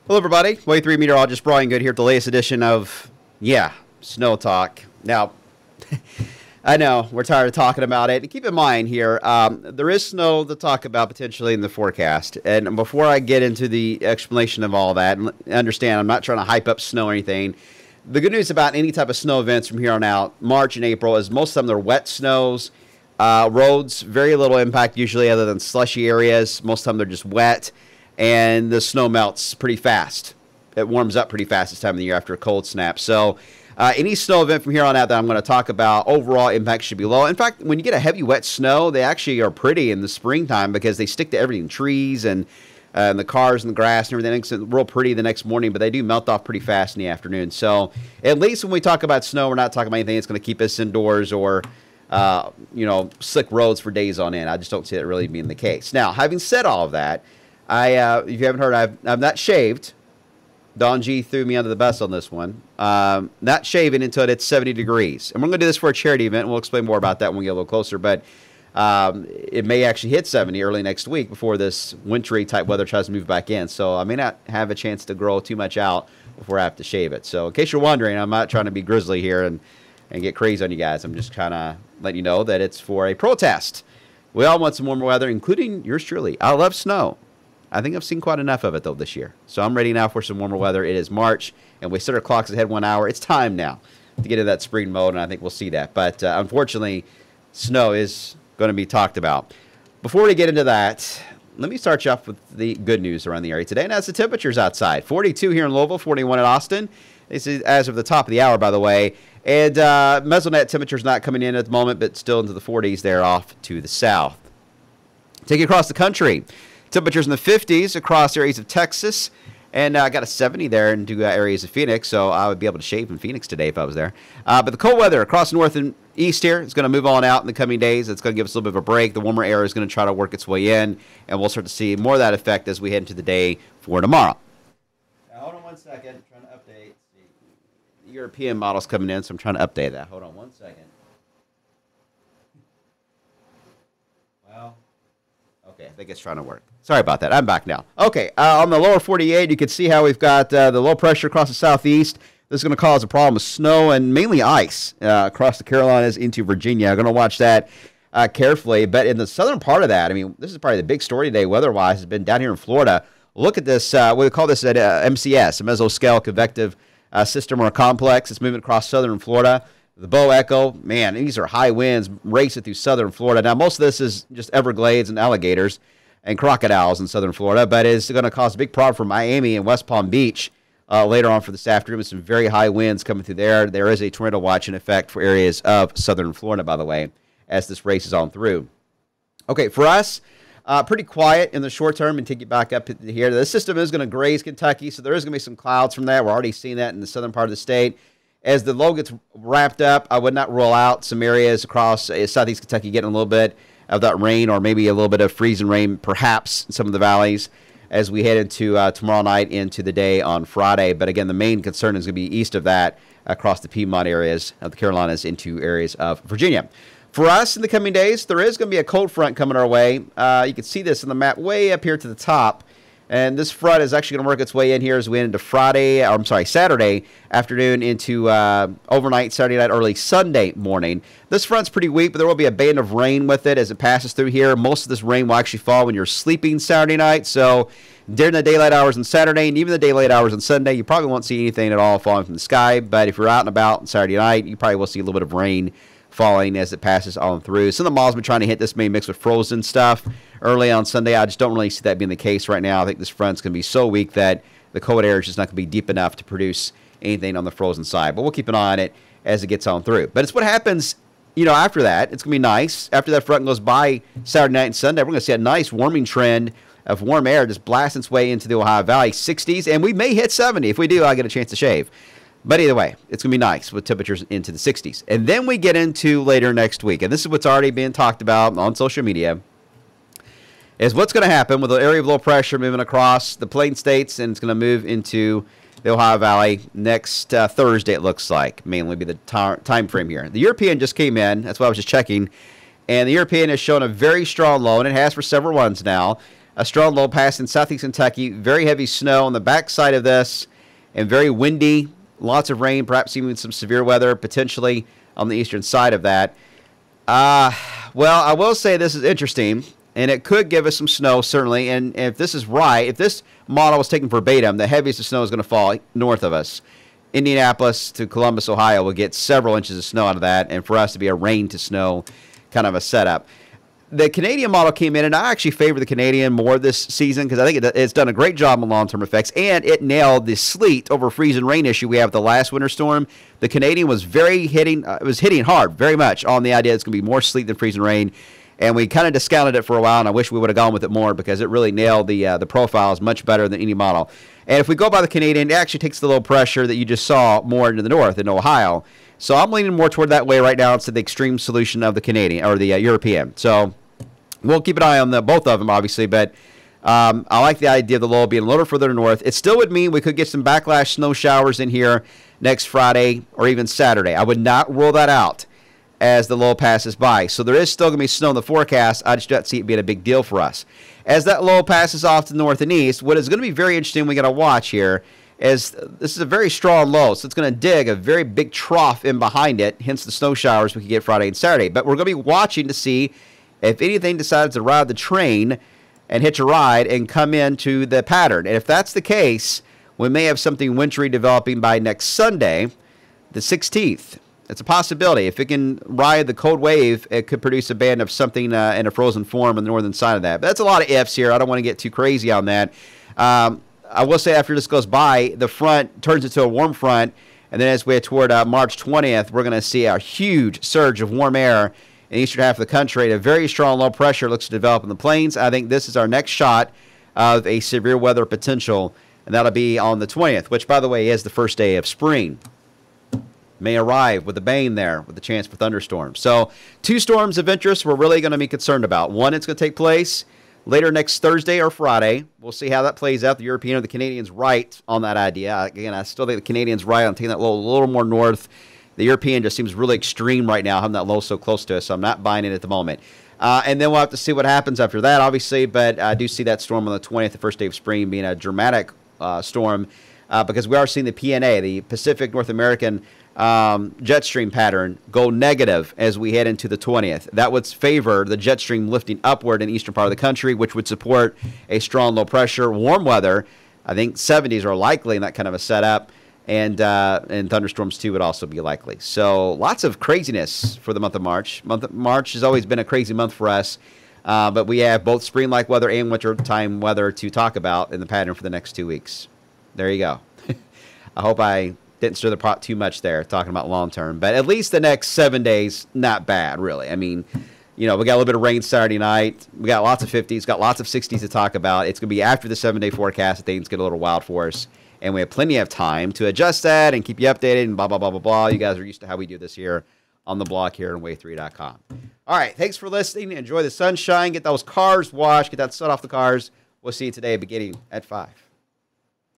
Hello, everybody. Wave 3 meteorologist Brian Good here at the latest edition of, Snow Talk. Now, I know we're tired of talking about it. Keep in mind here, there is snow to talk about potentially in the forecast. And before I get into the explanation of all that, and understand I'm not trying to hype up snow or anything, the good news about any type of snow events from here on out, March and April, is most of them they're wet snows. Roads, very little impact usually other than slushy areas. Most of them they're just wet. And the snow melts pretty fast. It warms up pretty fast this time of the year after a cold snap. So any snow event from here on out that I'm going to talk about, overall impact should be low. In fact, when you get a heavy wet snow, they actually are pretty in the springtime because they stick to everything, trees and the cars and the grass and everything. It's real pretty the next morning, but they do melt off pretty fast in the afternoon. So at least when we talk about snow, we're not talking about anything that's going to keep us indoors or slick roads for days on end. I just don't see that really being the case. Now, having said all of that, if you haven't heard, I've not shaved. Don G threw me under the bus on this one. Not shaving until it's 70 degrees. And we're going to do this for a charity event. And we'll explain more about that when we get a little closer. But it may actually hit 70 early next week before this wintry type weather tries to move back in. So I may not have a chance to grow too much out before I have to shave it. So in case you're wondering, I'm not trying to be grizzly here and get crazy on you guys. I'm just kind of letting you know that it's for a protest. We all want some warmer weather, including yours truly. I love snow. I think I've seen quite enough of it, though, this year. So I'm ready now for some warmer weather. It is March, and we set our clocks ahead 1 hour. It's time now to get into that spring mode, and I think we'll see that. But unfortunately, snow is going to be talked about. Before we get into that, let me start you off with the good news around the area today, and that's the temperatures outside. 42 here in Louisville, 41 in Austin. This is as of the top of the hour, by the way. And Mesonet temperatures not coming in at the moment, but still into the 40s there off to the south. Take you across the country. Temperatures in the 50s across areas of Texas, and I got a 70 there into areas of Phoenix, so I would be able to shave in Phoenix today if I was there. But the cold weather across north and east here is going to move on out in the coming days. It's going to give us a little bit of a break. The warmer air is going to try to work its way in, and we'll start to see more of that effect as we head into the day for tomorrow. Now, hold on 1 second. I'm trying to update. The European model's coming in, so I'm trying to update that. Hold on 1 second. Well, okay, I think it's trying to work. Sorry about that. I'm back now. Okay, on the lower 48, you can see how we've got the low pressure across the southeast. This is going to cause a problem with snow and mainly ice across the Carolinas into Virginia. I'm going to watch that carefully. But in the southern part of that, I mean, this is probably the big story today weather-wise, has been down here in Florida. Look at this, what we call this at MCS, a mesoscale convective system or complex. It's moving across southern Florida. The Bow Echo, man, these are high winds racing through southern Florida. Now, most of this is just Everglades and alligators and crocodiles in southern Florida, but it's going to cause a big problem for Miami and West Palm Beach later on for this afternoon with some very high winds coming through there. There is a tornado watch in effect for areas of southern Florida, by the way, as this races on through. Okay, for us, pretty quiet in the short term and take it back up here. The system is going to graze Kentucky, so there is going to be some clouds from that. We're already seeing that in the southern part of the state. As the low gets wrapped up, I would not rule out some areas across southeast Kentucky getting a little bit of that rain or maybe a little bit of freezing rain, perhaps, in some of the valleys as we head into tomorrow night into the day on Friday. But again, the main concern is going to be east of that across the Piedmont areas of the Carolinas into areas of Virginia. For us in the coming days, there is going to be a cold front coming our way. You can see this on the map way up here to the top. And this front is actually going to work its way in here as we head into Saturday afternoon into overnight, Saturday night, early Sunday morning. This front's pretty weak, but there will be a band of rain with it as it passes through here. Most of this rain will actually fall when you're sleeping Saturday night. So during the daylight hours on Saturday and even the daylight hours on Sunday, you probably won't see anything at all falling from the sky. But if you're out and about on Saturday night, you probably will see a little bit of rain falling as it passes on through. Some of the models have been trying to hit this may mix with frozen stuff early on Sunday. I just don't really see that being the case right now. I think this front's going to be so weak that the cold air is just not going to be deep enough to produce anything on the frozen side. But we'll keep an eye on it as it gets on through. But it's what happens, after that. It's going to be nice. After that front goes by Saturday night and Sunday, we're going to see a nice warming trend of warm air just blasting its way into the Ohio Valley, 60s, and we may hit 70. If we do, I get a chance to shave. But either way, it's going to be nice with temperatures into the 60s. And then we get into later next week, and this is what's already being talked about on social media, is what's going to happen with the area of low pressure moving across the Plain States, and it's going to move into the Ohio Valley next Thursday, it looks like, mainly be the time frame here. The European just came in. That's why I was just checking. And the European has shown a very strong low, and it has for several runs now. a strong low pass in southeast Kentucky. Very heavy snow on the backside of this and very windy. Lots of rain, perhaps even some severe weather potentially on the eastern side of that. Well, I will say this is interesting, and it could give us some snow, certainly. And if this is right, if this model was taken verbatim, the heaviest of snow is going to fall north of us. Indianapolis to Columbus, Ohio will get several inches of snow out of that, and for us to be a rain to snow kind of a setup. The Canadian model came in, and I actually favor the Canadian more this season because I think it's done a great job on long-term effects, and it nailed the sleet over freeze and rain issue we have with the last winter storm. The Canadian was hitting hard, very much on the idea it's going to be more sleet than freeze and rain, and we kind of discounted it for a while, and I wish we would have gone with it more because it really nailed the profiles much better than any model. And if we go by the Canadian, it actually takes the low pressure that you just saw more into the north in Ohio. So I'm leaning more toward that way right now instead of the extreme solution of the Canadian or the European. So we'll keep an eye on both of them, obviously. But I like the idea of the low being a little further north. It still would mean we could get some backlash snow showers in here next Friday or even Saturday. I would not rule that out as the low passes by. So there is still going to be snow in the forecast. I just don't see it being a big deal for us. As that low passes off to the north and east, what is going to be very interesting we got to watch here is this is a very strong low, so it's going to dig a very big trough in behind it, hence the snow showers we could get Friday and Saturday. But we're going to be watching to see if anything decides to ride the train and hitch a ride and come into the pattern. And if that's the case, we may have something wintry developing by next Sunday, the 16th. It's a possibility. If it can ride the cold wave, it could produce a band of something in a frozen form on the northern side of that. But that's a lot of ifs here. I don't want to get too crazy on that. I will say after this goes by, the front turns into a warm front, and then as we head toward March 20th, we're going to see a huge surge of warm air in the eastern half of the country. A very strong low pressure looks to develop in the plains. I think this is our next shot of a severe weather potential, and that'll be on the 20th, which, by the way, is the first day of spring. May arrive with a bang there with the chance for thunderstorms. So 2 storms of interest we're really going to be concerned about. One, it's going to take place later next Thursday or Friday. We'll see how that plays out. The European or the Canadians right on that idea. Again, I still think the Canadians right on taking that low a little more north. The European just seems really extreme right now, having that low so close to us, so I'm not buying it at the moment. And then we'll have to see what happens after that, obviously, but I do see that storm on the 20th, the first day of spring, being a dramatic storm because we are seeing the PNA, the Pacific North American jet stream pattern, go negative as we head into the 20th. That would favor the jet stream lifting upward in the eastern part of the country, which would support a strong low pressure, warm weather. I think 70s are likely in that kind of a setup, and thunderstorms too would also be likely. So lots of craziness for the month of March. March has always been a crazy month for us, but we have both spring-like weather and winter-time weather to talk about in the pattern for the next 2 weeks. There you go. I hope I didn't stir the pot too much there talking about long term, but at least the next 7 days, not bad, really. I mean, we got a little bit of rain Saturday night. We got lots of 50s, got lots of 60s to talk about. It's going to be after the 7-day forecast that things get a little wild for us, and we have plenty of time to adjust that and keep you updated and blah, blah, blah, blah, blah. You guys are used to how we do this here on the blog here on wave3.com. All right, thanks for listening. Enjoy the sunshine. Get those cars washed. Get that sun off the cars. We'll see you today beginning at 5.